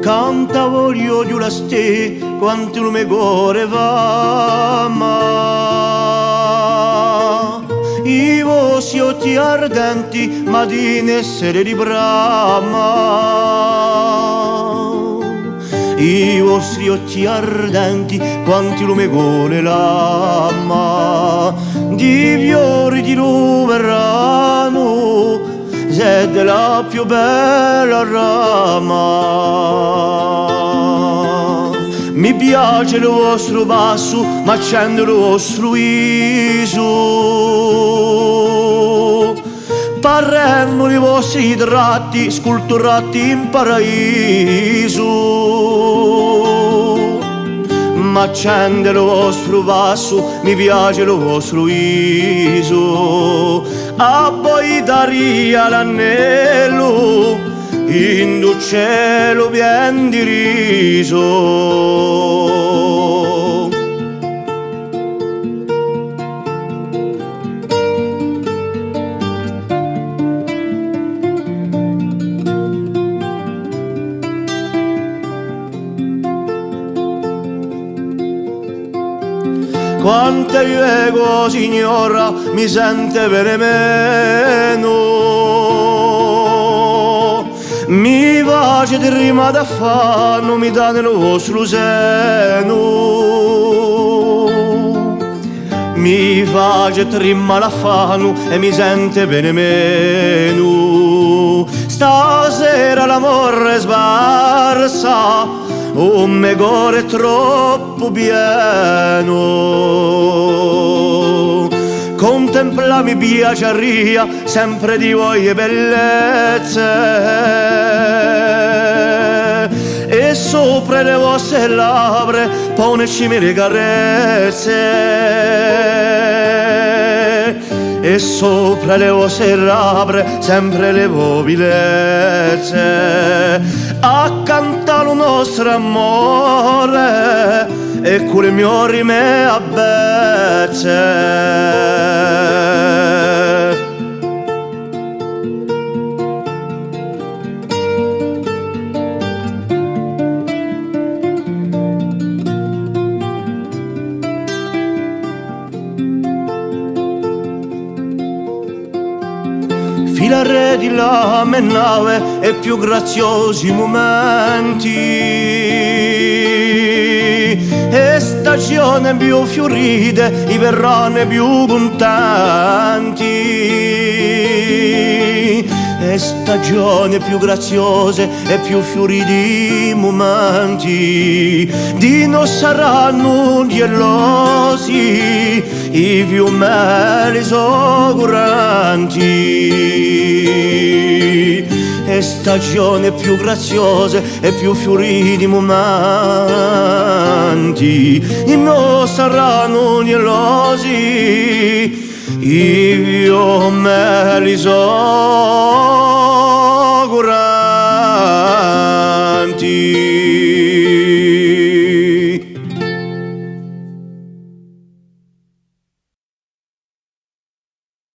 canta voglio di la ste quanto lume gore va ma i vostri occhi ardenti ma di essere di brama i vostri occhi ardenti quanti lume gore l'ama di fiori di verano siete la più bella rama mi piace il vostro passo ma accende il vostro viso parremmo i vostri tratti sculturati in paraiso ma accende il vostro passo mi piace il vostro viso a poi daria l'anello in un cielo bien di riso quante ego signora mi sente per meno mi pace di rima da fa non mi dà nel vostro seno mi pace di rima la fano e mi sente bene meno stasera l'amore sbarsa un me cuore troppo pieno contempla mi piaceria sempre di voi bellezze e sopra le vostre labbra poneci le carezze e sopra le vostre labbra sempre le bellezze a cantare il nostro amore e con le mie rime abbezze fila redi la menave e più graziosi momenti e stagione più fiorite i verrane più contenti e stagioni più graziose e più fioriti momenti di non saranno gelosi i più belli soccuranti e stagioni più graziose e più fioriti momenti i non saranno gelosi i più belli soccuranti